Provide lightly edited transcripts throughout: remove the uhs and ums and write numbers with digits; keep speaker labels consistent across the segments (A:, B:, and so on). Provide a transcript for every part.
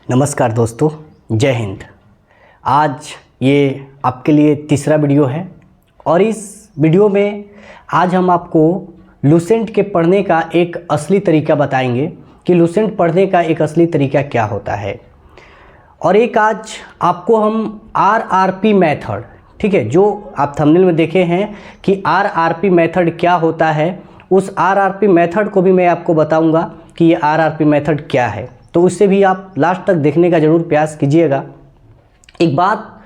A: नमस्कार दोस्तों, जय हिंद। आज ये आपके लिए तीसरा वीडियो है और इस वीडियो में आज हम आपको लुसेंट के पढ़ने का एक असली तरीका बताएंगे कि लुसेंट पढ़ने का एक असली तरीका क्या होता है। और एक आज आपको हम आरआरपी मेथड, ठीक है, जो आप थंबनेल में देखे हैं कि आरआरपी मेथड क्या होता है, उस आरआरपी मेथड को भी मैं आपको बताऊंगा कि ये आरआरपी मेथड क्या है। तो उससे भी आप लास्ट तक देखने का ज़रूर प्रयास कीजिएगा। एक बात,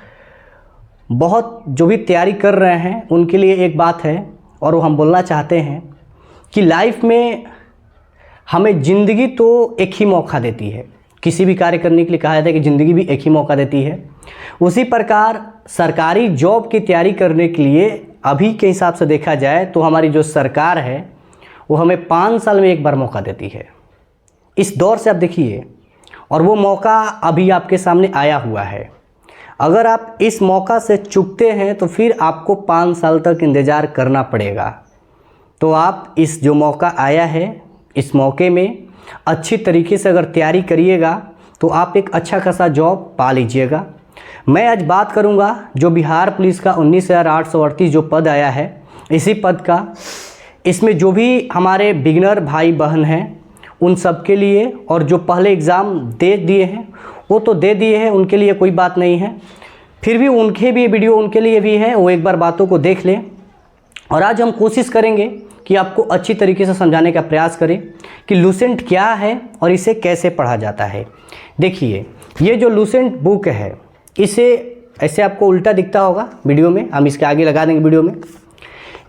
A: बहुत जो भी तैयारी कर रहे हैं उनके लिए एक बात है और वो हम बोलना चाहते हैं कि लाइफ में हमें ज़िंदगी तो एक ही मौका देती है। किसी भी कार्य करने के लिए कहा जाता है कि ज़िंदगी भी एक ही मौका देती है। उसी प्रकार सरकारी जॉब की तैयारी करने के लिए अभी के हिसाब से देखा जाए तो हमारी जो सरकार है वो हमें 5 साल में एक बार मौका देती है। इस दौर से आप देखिए, और वो मौका अभी आपके सामने आया हुआ है। अगर आप इस मौका से चूकते हैं तो फिर आपको 5 साल तक इंतज़ार करना पड़ेगा। तो आप इस जो मौका आया है, इस मौके में अच्छी तरीके से अगर तैयारी करिएगा तो आप एक अच्छा खासा जॉब पा लीजिएगा। मैं आज बात करूंगा जो बिहार पुलिस का 19,838 जो पद आया है, इसी पद का, इसमें जो भी हमारे बिगिनर भाई बहन हैं उन सब के लिए, और जो पहले एग्ज़ाम दे दिए हैं वो तो दे दिए हैं, उनके लिए कोई बात नहीं है, फिर भी उनके भी वीडियो उनके लिए भी है, वो एक बार बातों को देख लें। और आज हम कोशिश करेंगे कि आपको अच्छी तरीके से समझाने का प्रयास करें कि लुसेंट क्या है और इसे कैसे पढ़ा जाता है। देखिए, ये जो लुसेंट बुक है, इसे ऐसे आपको उल्टा दिखता होगा वीडियो में, हम इसके आगे लगा देंगे वीडियो में।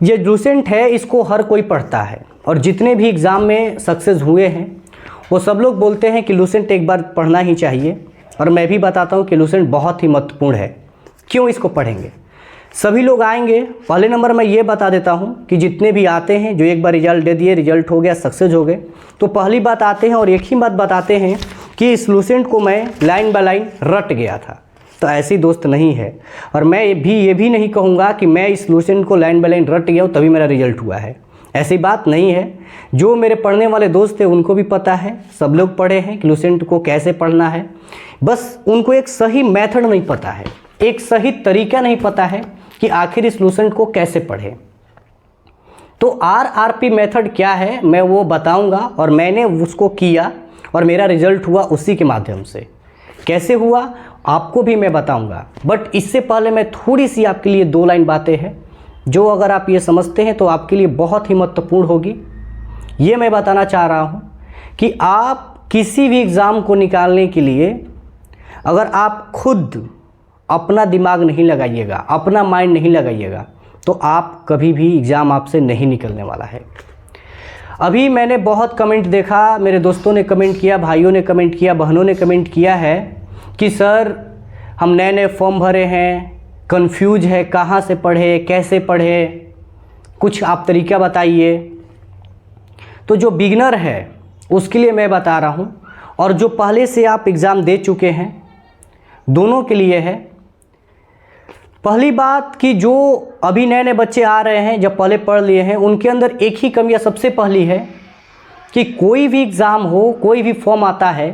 A: ये लुसेंट है, इसको हर कोई पढ़ता है और जितने भी एग्ज़ाम में सक्सेस हुए हैं वो सब लोग बोलते हैं कि लुसेंट एक बार पढ़ना ही चाहिए। और मैं भी बताता हूँ कि लुसेंट बहुत ही महत्वपूर्ण है। क्यों इसको पढ़ेंगे? सभी लोग आएंगे। पहले नंबर मैं ये बता देता हूँ कि जितने भी आते हैं, जो एक बार रिजल्ट दे दिए, रिजल्ट हो गया, सक्सेस हो गए, तो पहली बात आते हैं और एक ही बात बताते हैं कि इस लुसेंट को मैं लाइन बाय लाइन रट गया था। तो ऐसी दोस्त नहीं है। और मैं भी ये भी नहीं कहूँगा कि मैं इस लुसेंट को लाइन बाय लाइन रट गया हूँ तभी मेरा रिजल्ट हुआ है। ऐसी बात नहीं है। जो मेरे पढ़ने वाले दोस्त थे उनको भी पता है, सब लोग पढ़े हैं कि लुसेंट को कैसे पढ़ना है, बस उनको एक सही मेथड नहीं पता है, एक सही तरीका नहीं पता है कि आखिर इस लुसेंट को कैसे पढ़ें। तो आरआरपी मेथड क्या है मैं वो बताऊंगा, और मैंने उसको किया और मेरा रिजल्ट हुआ उसी के माध्यम से। कैसे हुआ आपको भी मैं बताऊंगा, बट इससे पहले मैं थोड़ी सी आपके लिए 2 लाइन बातें हैं जो अगर आप ये समझते हैं तो आपके लिए बहुत ही महत्वपूर्ण होगी। ये मैं बताना चाह रहा हूँ कि आप किसी भी एग्ज़ाम को निकालने के लिए अगर आप खुद अपना दिमाग नहीं लगाइएगा, अपना माइंड नहीं लगाइएगा, तो आप कभी भी एग्ज़ाम आपसे नहीं निकलने वाला है। अभी मैंने बहुत कमेंट देखा, मेरे दोस्तों ने कमेंट किया, भाइयों ने कमेंट किया, बहनों ने कमेंट किया है कि सर हम नए नए फॉर्म भरे हैं, कंफ्यूज है, कहाँ से पढ़े, कैसे पढ़े, कुछ आप तरीका बताइए। तो जो बिगिनर है उसके लिए मैं बता रहा हूँ, और जो पहले से आप एग्ज़ाम दे चुके हैं दोनों के लिए है। पहली बात कि जो अभी नए नए बच्चे आ रहे हैं, जब पहले पढ़ लिए हैं, उनके अंदर एक ही कमियाँ सबसे पहली है कि कोई भी एग्ज़ाम हो, कोई भी फॉर्म आता है,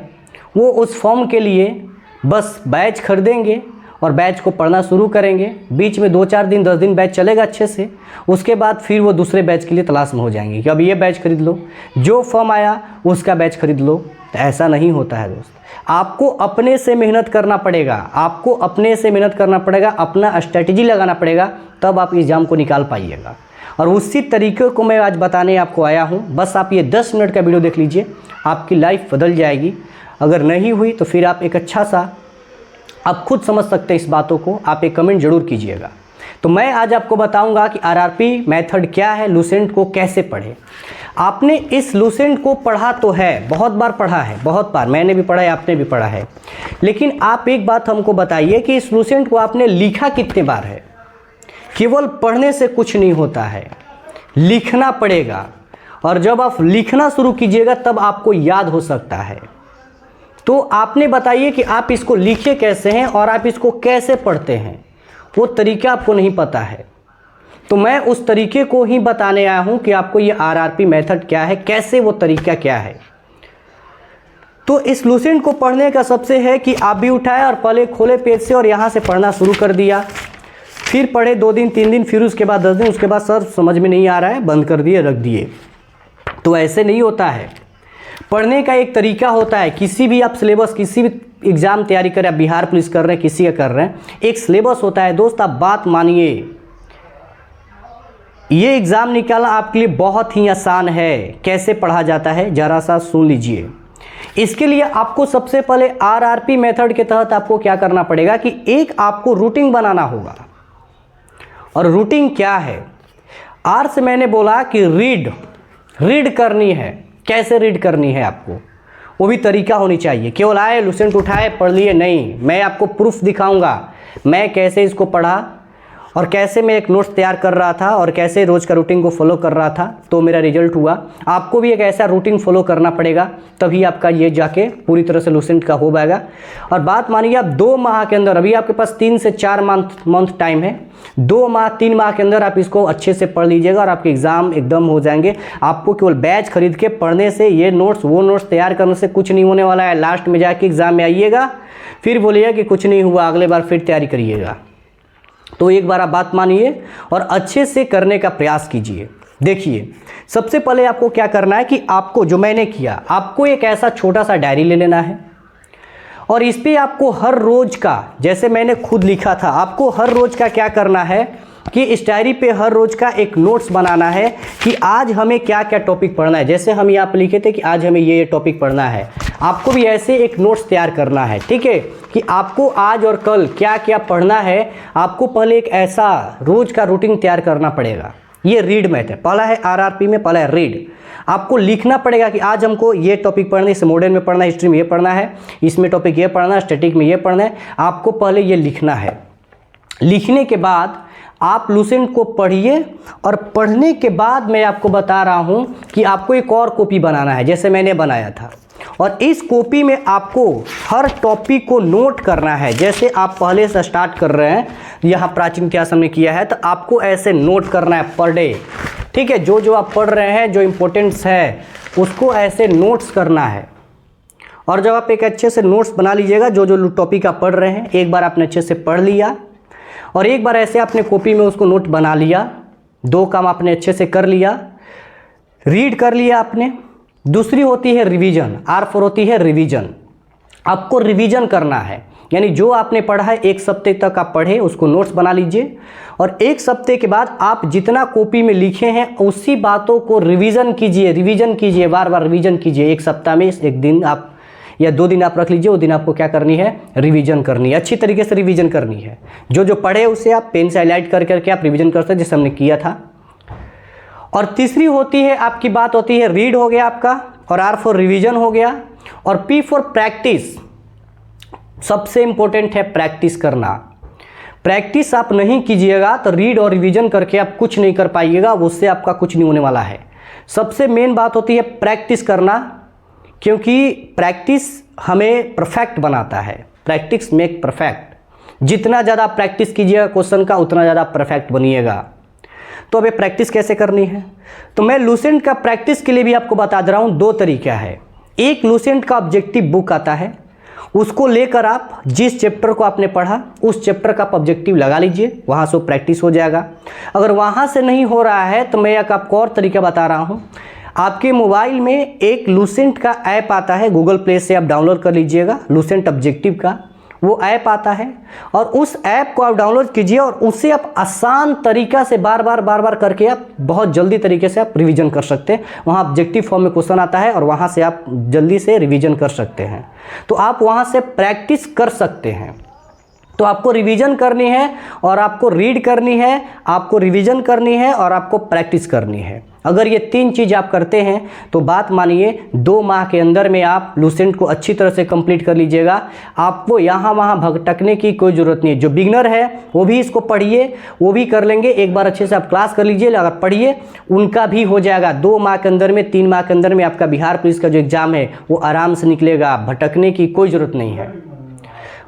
A: वो उस फॉर्म के लिए बस बैच खरीदेंगे और बैच को पढ़ना शुरू करेंगे। बीच में 2-4 दिन 10 दिन बैच चलेगा अच्छे से, उसके बाद फिर वो दूसरे बैच के लिए तलाश में हो जाएंगे कि अब ये बैच खरीद लो, जो फॉर्म आया उसका बैच खरीद लो। तो ऐसा नहीं होता है दोस्त। आपको अपने से मेहनत करना पड़ेगा, आपको अपने से मेहनत करना पड़ेगा, अपना स्ट्रैटेजी लगाना पड़ेगा, तब आप एग्ज़ाम को निकाल पाइएगा। और उसी तरीके को मैं आज बताने आपको आया हूँ। बस आप ये 10 मिनट का वीडियो देख लीजिए, आपकी लाइफ बदल जाएगी। अगर नहीं हुई तो फिर आप एक अच्छा सा, आप खुद समझ सकते हैं इस बातों को, आप एक कमेंट जरूर कीजिएगा। तो मैं आज आपको बताऊंगा कि आरआरपी मेथड क्या है, लुसेंट को कैसे पढ़ें। आपने इस लुसेंट को पढ़ा तो है, बहुत बार पढ़ा है, बहुत बार मैंने भी पढ़ा है, आपने भी पढ़ा है, लेकिन आप एक बात हमको बताइए कि इस लुसेंट को आपने लिखा कितने बार है। केवल पढ़ने से कुछ नहीं होता है, लिखना पड़ेगा, और जब आप लिखना शुरू कीजिएगा तब आपको याद हो सकता है। तो आपने बताइए कि आप इसको लिखे कैसे हैं और आप इसको कैसे पढ़ते हैं, वो तरीका आपको नहीं पता है। तो मैं उस तरीके को ही बताने आया हूं कि आपको ये आरआरपी मेथड क्या है, कैसे वो तरीका क्या है। तो इस लूसेंट को पढ़ने का सबसे है कि आप भी उठाए और पहले खोले पेज से और यहाँ से पढ़ना शुरू कर दिया, फिर पढ़े 2 दिन 3 दिन, फिर उसके बाद 10 दिन, उसके बाद सर समझ में नहीं आ रहा है, बंद कर दिए, रख दिए। तो ऐसे नहीं होता है। पढ़ने का एक तरीका होता है। किसी भी आप सिलेबस, किसी भी एग्ज़ाम तैयारी कर रहे हैं, आप बिहार पुलिस कर रहे हैं, किसी का कर रहे हैं, एक सिलेबस होता है दोस्त। आप बात मानिए, ये एग्ज़ाम निकालना आपके लिए बहुत ही आसान है। कैसे पढ़ा जाता है ज़रा सा सुन लीजिए। इसके लिए आपको सबसे पहले आरआरपी मेथड के तहत आपको क्या करना पड़ेगा कि एक आपको रूटीन बनाना होगा। और रूटीन क्या है? आर से मैंने बोला कि रीड करनी है। कैसे रीड करनी है आपको, वो भी तरीका होनी चाहिए। केवल आए लूसेंट उठाए पढ़ लिए नहीं, मैं आपको प्रूफ दिखाऊंगा मैं कैसे इसको पढ़ा और कैसे मैं एक नोट्स तैयार कर रहा था और कैसे रोज़ का रूटीन को फॉलो कर रहा था तो मेरा रिजल्ट हुआ। आपको भी एक ऐसा रूटीन फॉलो करना पड़ेगा, तभी आपका ये जाके पूरी तरह से लूसेंट का हो पाएगा। और बात मानिए आप 2 माह के अंदर, अभी आपके पास 3 से 4 मंथ टाइम है, 2 माह 3 माह के अंदर आप इसको अच्छे से पढ़ लीजिएगा और आपके एग्ज़ाम एकदम हो जाएंगे। आपको केवल बैच खरीद के पढ़ने से, ये नोट्स वो नोट्स तैयार करने से कुछ नहीं होने वाला है। लास्ट में जाके एग्ज़ाम में आइएगा, फिर बोलिएगा कि कुछ नहीं हुआ, अगले बार फिर तैयारी करिएगा। तो एक बार आप बात मानिए और अच्छे से करने का प्रयास कीजिए। देखिए, सबसे पहले आपको क्या करना है कि आपको, जो मैंने किया, आपको एक ऐसा छोटा सा डायरी ले लेना है और इस पे आपको हर रोज़ का, जैसे मैंने खुद लिखा था, आपको हर रोज़ का क्या करना है कि इस डायरी पे हर रोज़ का एक नोट्स बनाना है कि आज हमें क्या क्या टॉपिक पढ़ना है। जैसे हम यहाँ पे लिखे थे कि आज हमें ये टॉपिक पढ़ना है, आपको भी ऐसे एक नोट्स तैयार करना है, ठीक है, कि आपको आज और कल क्या क्या पढ़ना है। आपको पहले एक ऐसा रोज़ का रूटीन तैयार करना पड़ेगा। ये रीड मैथ है, पहला है आरआरपी में, पहला है रीड। आपको लिखना पड़ेगा कि आज हमको ये टॉपिक पढ़ना है, इस मॉडर्न में पढ़ना है, हिस्ट्री में ये पढ़ना है, इसमें टॉपिक ये पढ़ना है, स्टैटिक में ये पढ़ना है। आपको पहले ये लिखना है। लिखने के बाद आप लूसेंट को पढ़िए और पढ़ने के बाद मैं आपको बता रहा हूँ कि आपको एक और कॉपी बनाना है, जैसे मैंने बनाया था। और इस कॉपी में आपको हर टॉपिक को नोट करना है। जैसे आप पहले से स्टार्ट कर रहे हैं, यहाँ प्राचीन इतिहास हमने किया है, तो आपको ऐसे नोट करना है पर डे, ठीक है। जो जो आप पढ़ रहे हैं, जो इम्पोर्टेंट्स है, उसको ऐसे नोट्स करना है। और जब आप एक अच्छे से नोट्स बना लीजिएगा, जो जो टॉपिक आप पढ़ रहे हैं, एक बार आपने अच्छे से पढ़ लिया और एक बार ऐसे आपने कॉपी में उसको नोट बना लिया, 2 काम आपने अच्छे से कर लिया, रीड कर लिया आपने। दूसरी होती है रिवीजन, R4 होती है रिवीजन। आपको रिवीजन करना है, यानी जो आपने पढ़ा है 1 सप्ते तक आप पढ़े, उसको नोट्स बना लीजिए और 1 सप्ते के बाद आप जितना कॉपी में लिखे हैं उसी बातों को रिवीजन कीजिए, बार बार रिवीजन कीजिए। 1 सप्ताह में 1 दिन आप या 2 दिन आप रख लीजिए, वो दिन आपको क्या करनी है, रिवीजन करनी है, अच्छी तरीके से रिवीजन करनी है। जो जो पढ़े उसे आप पेन से हाईलाइट कर करके आप रिवीजन करते हैं, जैसे हमने किया था। और तीसरी होती है आपकी बात होती है रीड हो गया आपका, और R फॉर रिवीजन हो गया, और P फॉर प्रैक्टिस। सबसे इंपॉर्टेंट है प्रैक्टिस करना। प्रैक्टिस आप नहीं कीजिएगा तो रीड और रिवीजन करके आप कुछ नहीं कर पाइएगा, उससे आपका कुछ नहीं होने वाला है। सबसे मेन बात होती है प्रैक्टिस करना, क्योंकि प्रैक्टिस हमें परफेक्ट बनाता है। Practice make perfect. जितना ज़्यादा प्रैक्टिस कीजिएगा क्वेश्चन का, उतना ज़्यादा परफेक्ट बनिएगा। तो अब ये प्रैक्टिस कैसे करनी है, तो मैं लूसेंट का प्रैक्टिस के लिए भी आपको बता दे रहा हूँ। 2 तरीका है। एक लूसेंट का ऑब्जेक्टिव बुक आता है, उसको लेकर आप जिस चैप्टर को आपने पढ़ा उस चैप्टर का आप ऑब्जेक्टिव लगा लीजिए, वहाँ से प्रैक्टिस हो जाएगा। अगर वहाँ से नहीं हो रहा है तो मैं एक आपको और तरीका बता रहा हूँ। आपके मोबाइल में एक लूसेंट का ऐप आता है, गूगल प्ले से आप डाउनलोड कर लीजिएगा, लूसेंट ऑब्जेक्टिव का वो ऐप आता है, और उस ऐप को आप डाउनलोड कीजिए और उससे आप आसान तरीका से बार बार करके आप बहुत जल्दी तरीके से आप रिवीजन कर सकते हैं। वहाँ ऑब्जेक्टिव फॉर्म में क्वेश्चन आता है और वहाँ से आप जल्दी से रिवीजन कर सकते हैं। तो आप वहाँ से प्रैक्टिस कर सकते हैं। तो आपको रिवीजन करनी है और आपको रीड करनी है, आपको रिवीजन करनी है और आपको प्रैक्टिस करनी है। अगर ये 3 चीज़ आप करते हैं तो बात मानिए 2 माह के अंदर में आप लूसेंट को अच्छी तरह से कंप्लीट कर लीजिएगा। आपको यहाँ वहाँ भटकने की कोई ज़रूरत नहीं है। जो बिगनर है वो भी इसको पढ़िए, वो भी कर लेंगे। एक बार अच्छे से आप क्लास कर लीजिए, अगर पढ़िए, उनका भी हो जाएगा। 2 माह के अंदर में, 3 माह के अंदर में आपका बिहार पुलिस का जो एग्ज़ाम है वो आराम से निकलेगा। भटकने की कोई ज़रूरत नहीं है।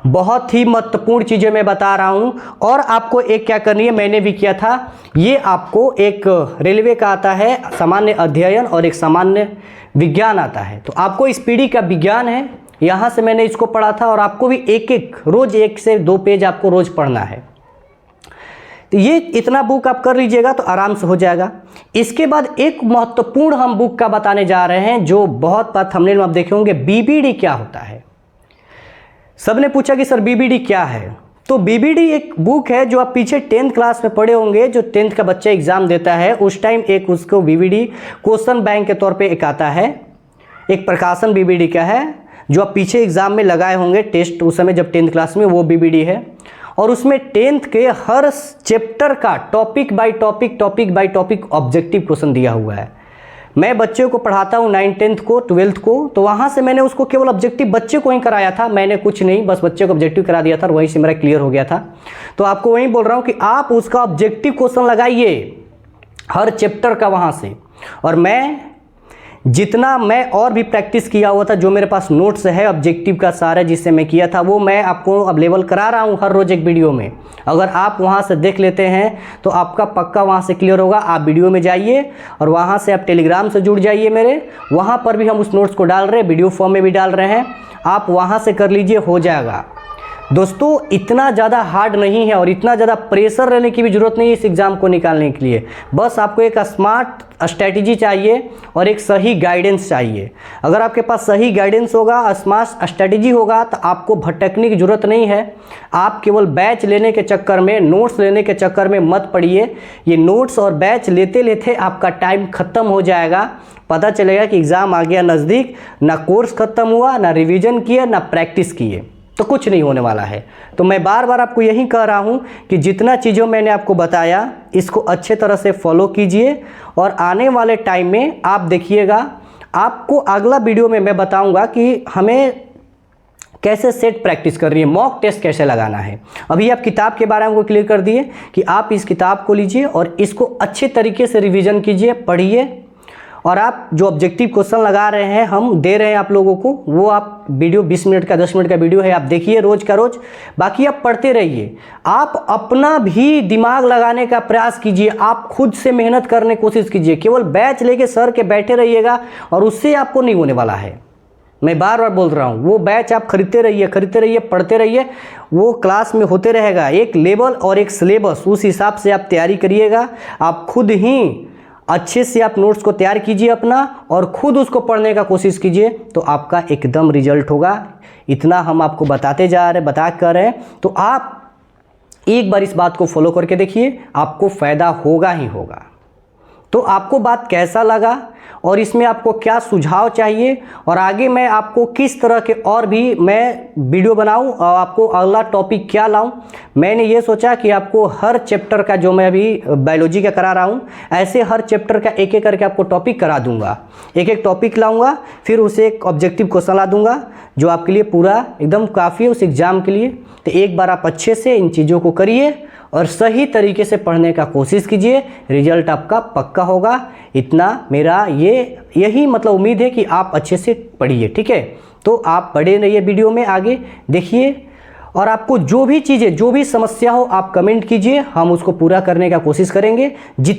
A: बहुत ही महत्वपूर्ण चीज़ें मैं बता रहा हूं। और आपको एक क्या करनी है, मैंने भी किया था, ये आपको एक रेलवे का आता है सामान्य अध्ययन और एक सामान्य विज्ञान आता है। तो आपको इस पीढ़ी का विज्ञान है, यहाँ से मैंने इसको पढ़ा था, और आपको भी रोज 1 से 2 पेज आपको रोज पढ़ना है। तो ये इतना बुक आप कर लीजिएगा तो आराम से हो जाएगा। इसके बाद एक महत्वपूर्ण हम बुक का बताने जा रहे हैं, जो बहुत बार थंबनेल में आप देखे होंगे, बीबीडी क्या होता है। सबने पूछा कि सर बीबीडी क्या है। तो बीबीडी एक बुक है जो आप पीछे 10th क्लास में पढ़े होंगे, जो 10th का बच्चा एग्जाम देता है उस टाइम एक उसको बीबीडी क्वेश्चन बैंक के तौर पे एक आता है, एक प्रकाशन बीबीडी का है, जो आप पीछे एग्जाम में लगाए होंगे टेस्ट उस समय जब 10th क्लास में, वो बीबीडी है। और उसमें 10th के हर चैप्टर का topic by topic objective question दिया हुआ है। मैं बच्चों को पढ़ाता हूँ 9th 10th को 12th को, तो वहाँ से मैंने उसको केवल ऑब्जेक्टिव बच्चे को ही कराया था, मैंने कुछ नहीं, बस बच्चे को ऑब्जेक्टिव करा दिया था और वहीं से मेरा क्लियर हो गया था। तो आपको वहीं बोल रहा हूँ कि आप उसका ऑब्जेक्टिव क्वेश्चन लगाइए हर चैप्टर का वहाँ से। और मैं जितना मैं और भी प्रैक्टिस किया हुआ था, जो मेरे पास नोट्स है ऑब्जेक्टिव का सारा जिससे मैं किया था, वो मैं आपको अवेलेबल करा रहा हूँ हर रोज़ एक वीडियो में। अगर आप वहाँ से देख लेते हैं तो आपका पक्का वहाँ से क्लियर होगा। आप वीडियो में जाइए और वहाँ से आप टेलीग्राम से जुड़ जाइए मेरे, वहाँ पर भी हम उस नोट्स को डाल रहे हैं, वीडियो फॉर्म में भी डाल रहे हैं, आप वहाँ से कर लीजिए, हो जाएगा। दोस्तों इतना ज़्यादा हार्ड नहीं है और इतना ज़्यादा प्रेशर रहने की भी ज़रूरत नहीं है इस एग्ज़ाम को निकालने के लिए। बस आपको एक स्मार्ट स्ट्रैटेजी चाहिए और एक सही गाइडेंस चाहिए। अगर आपके पास सही गाइडेंस होगा, स्मार्ट स्ट्रैटेजी होगा, तो आपको भटकने की ज़रूरत नहीं है। आप केवल बैच लेने के चक्कर में, नोट्स लेने के चक्कर में मत पड़िए। ये नोट्स और बैच लेते लेते आपका टाइम ख़त्म हो जाएगा, पता चलेगा कि एग्ज़ाम आ गया नज़दीक, ना कोर्स ख़त्म हुआ, ना रिवीजन किया, ना प्रैक्टिस किए, तो कुछ नहीं होने वाला है। तो मैं बार बार आपको यही कह रहा हूँ कि जितना चीज़ों मैंने आपको बताया इसको अच्छे तरह से फॉलो कीजिए, और आने वाले टाइम में आप देखिएगा, आपको अगला वीडियो में मैं बताऊँगा कि हमें कैसे सेट प्रैक्टिस करनी है, मॉक टेस्ट कैसे लगाना है। अभी आप किताब के बारे में हमको क्लियर कर दिए कि आप इस किताब को लीजिए और इसको अच्छे तरीके से रिवीजन कीजिए, पढ़िए, और आप जो ऑब्जेक्टिव क्वेश्चन लगा रहे हैं, हम दे रहे हैं आप लोगों को, वो आप वीडियो 20 मिनट का 10 मिनट का वीडियो है, आप देखिए रोज का रोज। बाकी आप पढ़ते रहिए, आप अपना भी दिमाग लगाने का प्रयास कीजिए, आप खुद से मेहनत करने की कोशिश कीजिए। केवल बैच लेके सर के बैठे रहिएगा और उससे आपको नहीं होने वाला है। मैं बार बार बोल रहा हूँ, वो बैच आप खरीदते रहिए, पढ़ते रहिए, वो क्लास में होते रहेगा। एक लेवल और एक सिलेबस, उस हिसाब से आप तैयारी करिएगा। आप खुद ही अच्छे से आप नोट्स को तैयार कीजिए अपना, और खुद उसको पढ़ने का कोशिश कीजिए, तो आपका एकदम रिजल्ट होगा। इतना हम आपको बताते जा रहे, बता कर रहे हैं, तो आप एक बार इस बात को फॉलो करके देखिए, आपको फ़ायदा होगा ही होगा। तो आपको बात कैसा लगा और इसमें आपको क्या सुझाव चाहिए, और आगे मैं आपको किस तरह के और भी मैं वीडियो बनाऊं और आपको अगला टॉपिक क्या लाऊं। मैंने ये सोचा कि आपको हर चैप्टर का, जो मैं अभी बायोलॉजी का करा रहा हूं, ऐसे हर चैप्टर का एक एक करके आपको टॉपिक करा दूंगा। एक एक टॉपिक लाऊंगा, फिर उसे एक ऑब्जेक्टिव क्वेश्चन ला दूंगा, जो आपके लिए पूरा एकदम काफ़ी है उस एग्ज़ाम के लिए। तो एक बार आप अच्छे से इन चीज़ों को करिए और सही तरीके से पढ़ने का कोशिश कीजिए, रिजल्ट आपका पक्का होगा। इतना मेरा यही मतलब उम्मीद है कि आप अच्छे से पढ़िए, ठीक है। तो आप पढ़े रहिए, वीडियो में आगे देखिए, और आपको जो भी चीज़ें, जो भी समस्या हो आप कमेंट कीजिए, हम उसको पूरा करने का कोशिश करेंगे। जितना